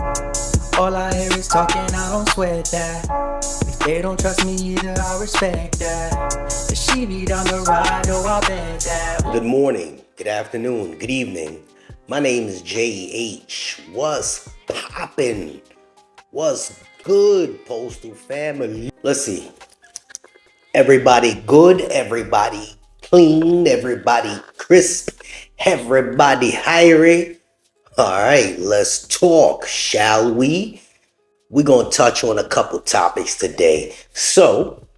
All I hear is talking, I don't sweat that. If they don't trust me either, I respect that. If she be down the ride, oh, I'll bet that. Good morning, good afternoon, good evening. My name is JH. What's poppin'? What's good, Postal family? Let's see. Everybody good, everybody clean, everybody crisp, everybody hiring. All right, let's talk, shall we? We're going to touch on a couple topics today. So,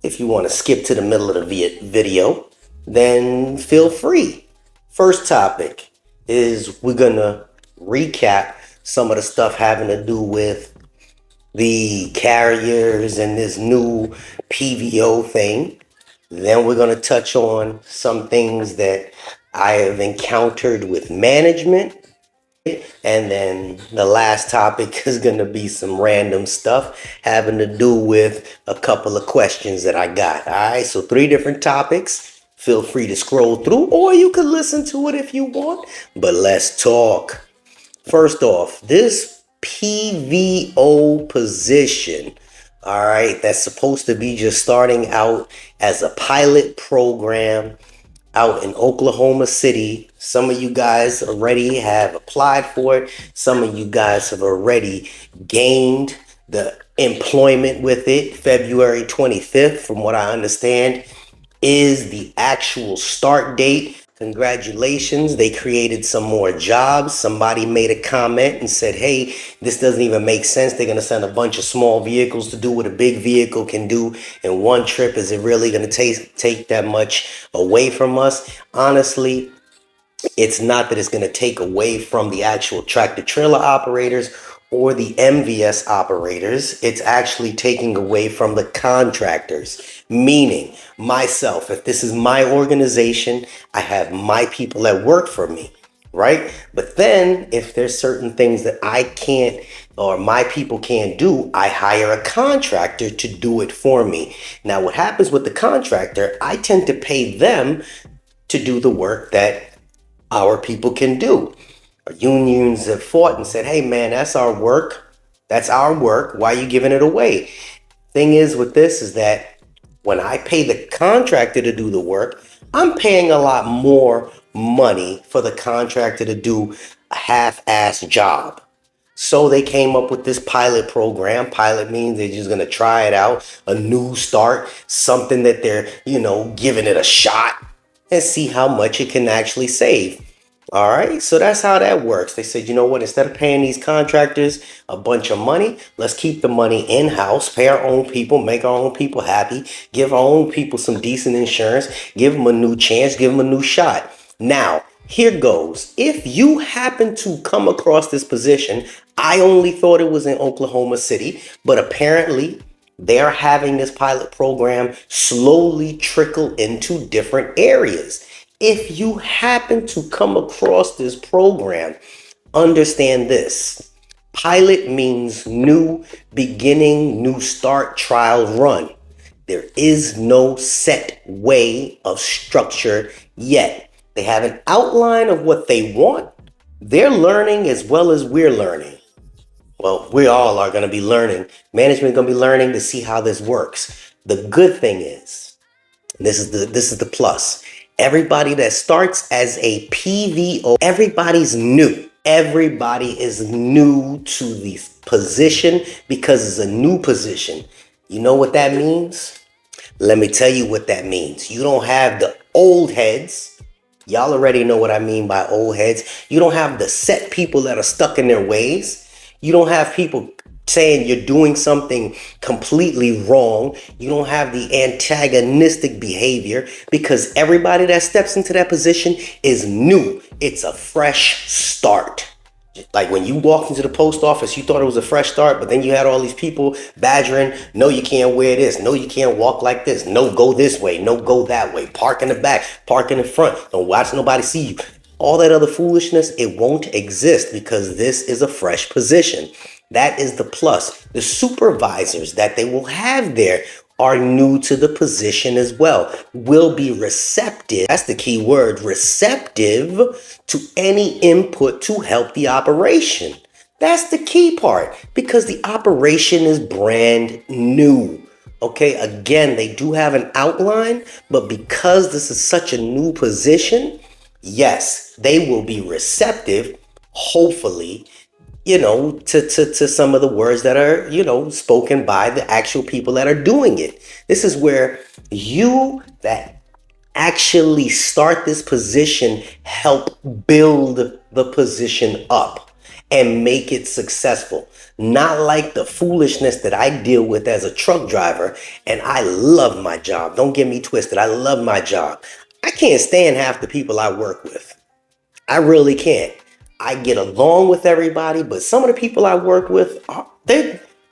if you want to skip to the middle of the video, then feel free. First topic is we're going to recap some of the stuff having to do with the carriers and this new PVO thing. Then we're going to touch on some things that I have encountered with management. And then the last topic is going to be some random stuff having to do with a couple of questions that I got. All right, so 3 different topics. Feel free to scroll through, or you can listen to it if you want. But let's talk. First off, this PVO position, all right, that's supposed to be just starting out as a pilot program out in Oklahoma City. Some of you guys already have applied for it. Some of you guys have already gained the employment with it. February 25th, from what I understand, is the actual start date. Congratulations, they created some more jobs. Somebody made a comment and said, hey, this doesn't even make sense. They're going to send a bunch of small vehicles to do what a big vehicle can do in one trip. Is it really going to take that much away from us? Honestly, it's not that it's going to take away from the actual tractor trailer operators or the MVS operators. It's actually taking away from the contractors, meaning myself. If this is my organization, I have my people that work for me, right? But then if there's certain things that I can't or my people can't do, I hire a contractor to do it for me. Now, what happens with the contractor, I tend to pay them to do the work that our people can do. Unions have fought and said, hey man, that's our work. That's our work. Why are you giving it away? Thing is with this is that when I pay the contractor to do the work, I'm paying a lot more money for the contractor to do a half-ass job. So they came up with this pilot program. Pilot means they're just going to try it out, a new start, something that they're, giving it a shot and see how much it can actually save. All right, so that's how that works. They said, you know what, instead of paying these contractors a bunch of money, let's keep the money in-house, pay our own people, make our own people happy, give our own people some decent insurance, give them a new chance, give them a new shot. Now, here goes. If you happen to come across this position, I only thought it was in Oklahoma City, but apparently they're having this pilot program slowly trickle into different areas. If you happen to come across this program, understand this. Pilot means new beginning, new start, trial run. There is no set way of structure yet. They have an outline of what they want. They're learning as well as we're learning. Well, we all are going to be learning. Management is going to be learning to see how this works. The good thing is, this is the plus. Everybody that starts as a PVO, everybody's new. Everybody is new to the position because it's a new position. You know what that means? Let me tell you what that means. You don't have the old heads. Y'all already know what I mean by old heads. You don't have the set people that are stuck in their ways. You don't have people saying you're doing something completely wrong. You don't have the antagonistic behavior because everybody that steps into that position is new. It's a fresh start. Like when you walked into the post office, you thought it was a fresh start, but then you had all these people badgering, no, you can't wear this. No, you can't walk like this. No, go this way. No, go that way. Park in the back. Park in the front. Don't watch nobody see you. All that other foolishness, it won't exist because this is a fresh position. That is the plus. The supervisors that they will have there are new to the position as well, will be receptive. That's the key word, receptive to any input to help the operation. That's the key part, because the operation is brand new. Okay, again, they do have an outline, but because this is such a new position, yes, they will be receptive, hopefully, to some of the words that are, spoken by the actual people that are doing it. This is where you that actually start this position help build the position up and make it successful. Not like the foolishness that I deal with as a truck driver. And I love my job. Don't get me twisted. I love my job. I can't stand half the people I work with. I really can't. I get along with everybody, but some of the people I work with,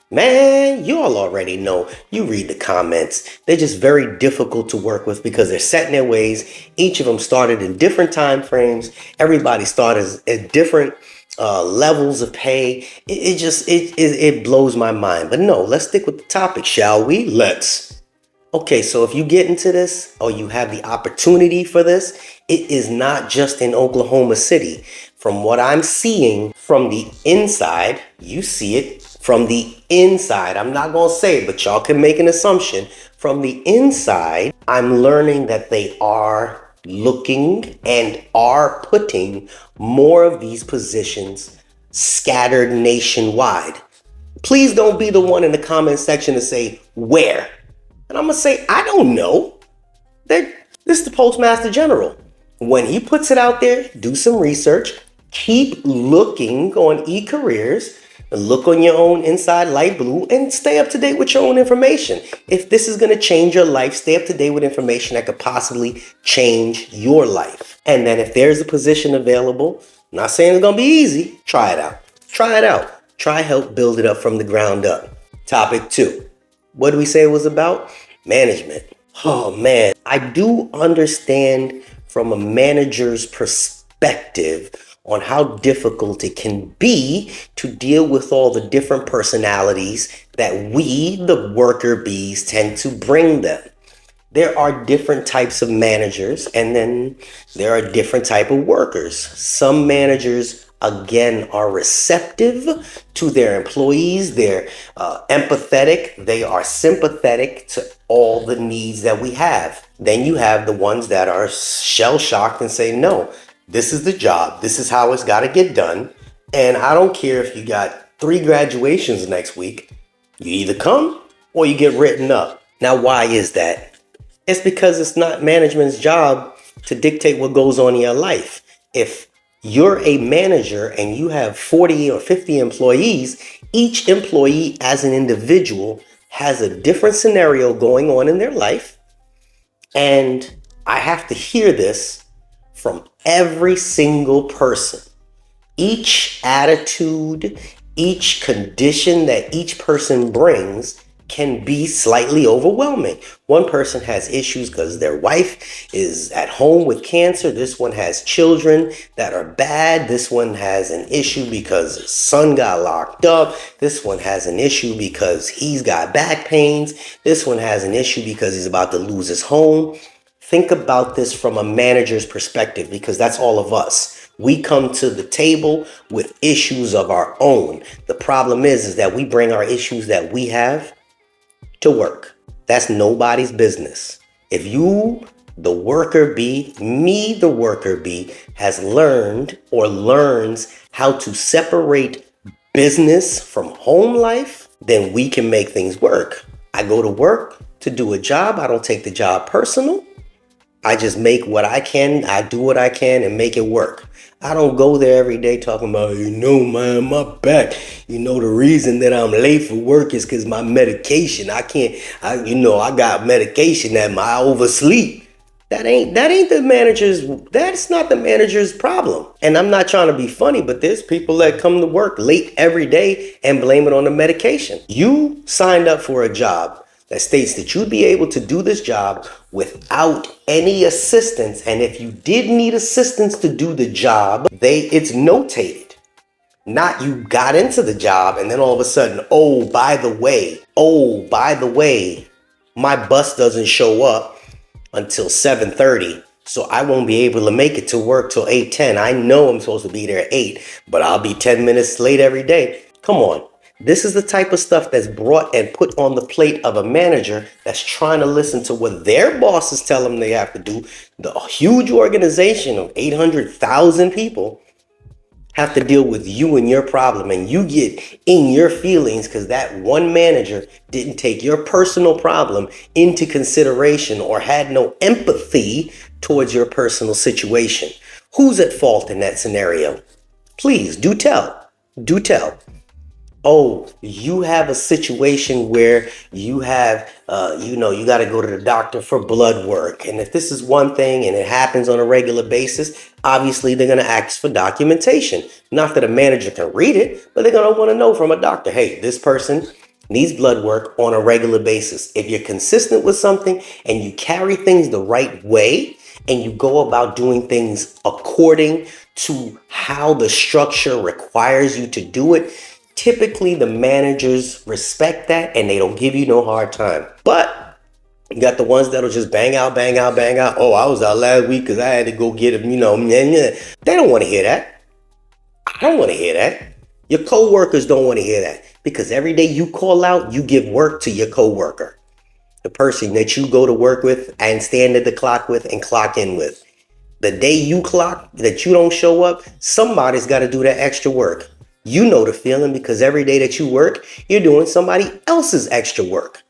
man, you all already know. You read the comments. They're just very difficult to work with because they're set in their ways. Each of them started in different time frames. Everybody started at different levels of pay. It blows my mind. But no, let's stick with the topic, shall we? Let's. Okay, so if you get into this or you have the opportunity for this, it is not just in Oklahoma City. From what I'm seeing from the inside, you see it from the inside. I'm not going to say it, but y'all can make an assumption. From the inside, I'm learning that they are looking and are putting more of these positions scattered nationwide. Please don't be the one in the comment section to say where. And I'm going to say, I don't know. This is the Postmaster General. When he puts it out there, do some research. Keep looking on eCareers. Look on your own Inside Light Blue and stay up to date with your own information. If this is going to change your life, stay up to date with information that could possibly change your life. And then if there's a position available, I'm not saying it's going to be easy, try it out. Try it out. Try help build it up from the ground up. Topic 2. What did we say it was about? Management. Oh man, I do understand from a manager's perspective on how difficult it can be to deal with all the different personalities that we, the worker bees, tend to bring them. There are different types of managers, and then there are different type of workers. Some managers, again, are receptive to their employees. They're empathetic. They are sympathetic to all the needs that we have. Then you have the ones that are shell-shocked and say, no, this is the job. This is how it's got to get done. And I don't care if you got 3 graduations next week. You either come or you get written up. Now, why is that? It's because it's not management's job to dictate what goes on in your life. If you're a manager and you have 40 or 50 employees, each employee as an individual has a different scenario going on in their life. And I have to hear this from every single person. Each attitude, each condition that each person brings can be slightly overwhelming. One person has issues because their wife is at home with cancer. This one has children that are bad. This one has an issue because his son got locked up. This one has an issue because he's got back pains. This one has an issue because he's about to lose his home. Think about this from a manager's perspective, because that's all of us. We come to the table with issues of our own. The problem is that we bring our issues that we have to work. That's nobody's business. If you, the worker bee, me, the worker bee, has learned or learns how to separate business from home life, then we can make things work. I go to work to do a job. I don't take the job personal. I just make what I can. I do what I can and make it work. I don't go there every day talking about, man, my back. The reason that I'm late for work is because my medication. I got medication that I oversleep. That's not the manager's problem. And I'm not trying to be funny, but there's people that come to work late every day and blame it on the medication. You signed up for a job that states that you'd be able to do this job without any assistance. And if you did need assistance to do the job, it's notated. Not you got into the job and then all of a sudden, by the way, my bus doesn't show up until 7:30. So I won't be able to make it to work till 8:10. I know I'm supposed to be there at 8, but I'll be 10 minutes late every day. Come on. This is the type of stuff that's brought and put on the plate of a manager that's trying to listen to what their bosses tell them they have to do. The huge organization of 800,000 people have to deal with you and your problem, and you get in your feelings because that one manager didn't take your personal problem into consideration or had no empathy towards your personal situation. Who's at fault in that scenario? Please do tell. Do tell. Oh, you have a situation where you have, you got to go to the doctor for blood work. And if this is one thing and it happens on a regular basis, obviously they're going to ask for documentation. Not that a manager can read it, but they're going to want to know from a doctor, hey, this person needs blood work on a regular basis. If you're consistent with something and you carry things the right way and you go about doing things according to how the structure requires you to do it, typically the managers respect that and they don't give you no hard time. But you got the ones that'll just bang out. Oh, I was out last week because I had to go get them, They don't want to hear that. I don't want to hear that. Your coworkers don't want to hear that, because every day you call out, you give work to your coworker, the person that you go to work with and stand at the clock with and clock in with. The day you clock that you don't show up, somebody's got to do that extra work. You know the feeling, because every day that you work, you're doing somebody else's extra work.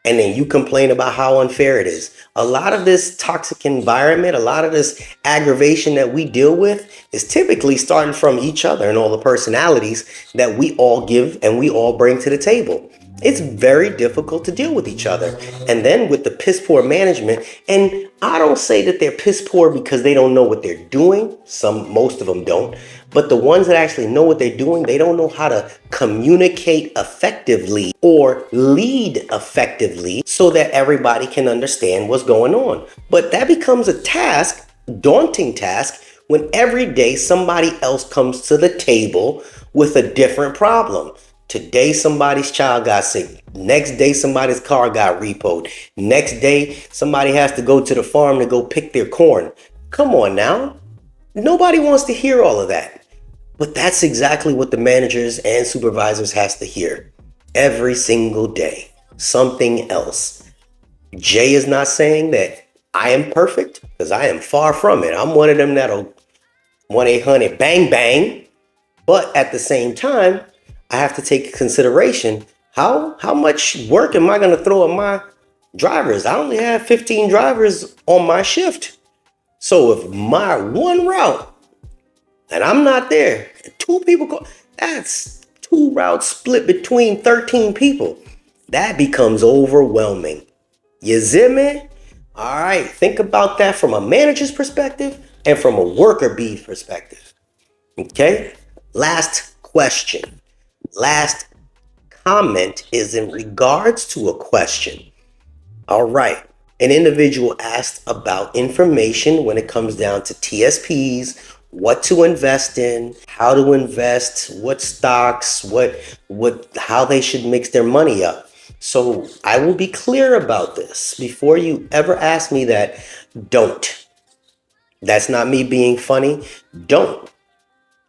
And then you complain about how unfair it is. A lot of this toxic environment, a lot of this aggravation that we deal with is typically starting from each other and all the personalities that we all give and we all bring to the table. It's very difficult to deal with each other. And then with the piss poor management, and I don't say that they're piss poor because they don't know what they're doing. Most of them don't. But the ones that actually know what they're doing, they don't know how to communicate effectively or lead effectively so that everybody can understand what's going on. But that becomes a task, daunting task, when every day somebody else comes to the table with a different problem. Today, somebody's child got sick. Next day, somebody's car got repoed. Next day, somebody has to go to the farm to go pick their corn. Come on now. Nobody wants to hear all of that. But that's exactly what the managers and supervisors has to hear every single day. Something else. Jay is not saying that I am perfect, because I am far from it. I'm one of them that'll 1-800 bang bang. But at the same time, I have to take consideration how much work am I going to throw at my drivers? I only have 15 drivers on my shift. So if my one route and I'm not there, two people go, that's 2 routes split between 13 people. That becomes overwhelming. You see me? All right, think about that from a manager's perspective and from a worker bee perspective. Okay? Last question. Last comment is in regards to a question. All right. An individual asked about information when it comes down to TSPs, what to invest in, how to invest, what stocks, how they should mix their money up. So I will be clear about this. Before you ever ask me that, don't. That's not me being funny. Don't.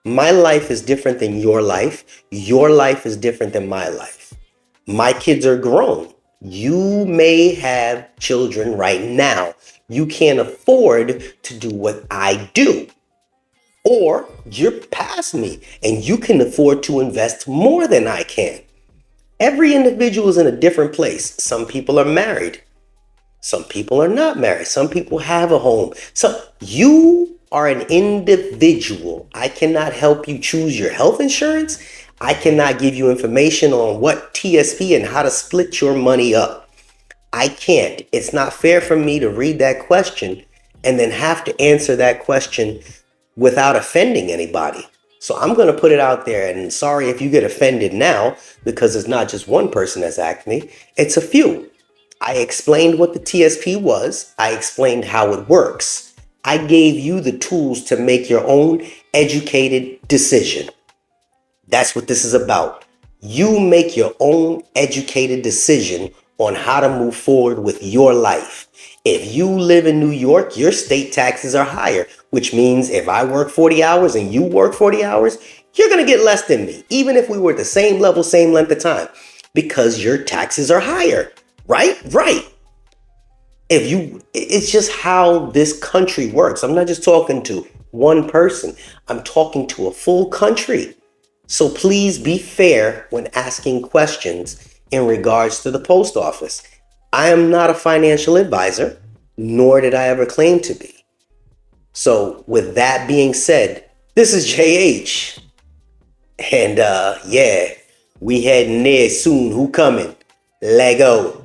My life is different than your life. Your life is different than my life. My kids are grown. You may have children right now. You can't afford to do what I do. Or you're past me and you can afford to invest more than I can. Every individual is in a different place. Some people are married. Some people are not married. Some people have a home. So you are an individual. I cannot help you choose your health insurance. I cannot give you information on what TSP and how to split your money up. I can't. It's not fair for me to read that question and then have to answer that question without offending anybody. So I'm going to put it out there, and sorry if you get offended now, because it's not just one person that's asked me, it's a few. I explained what the TSP was. I explained how it works. I gave you the tools to make your own educated decision. That's what this is about. You make your own educated decision on how to move forward with your life. If you live in New York, your state taxes are higher, which means if I work 40 hours and you work 40 hours, you're going to get less than me, even if we were at the same level, same length of time, because your taxes are higher, right? Right. It's just how this country works. I'm not just talking to one person. I'm talking to a full country. So please be fair when asking questions in regards to the post office. I am not a financial advisor, nor did I ever claim to be. So with that being said, this is JH. And yeah, we heading there soon. Who coming? Lego.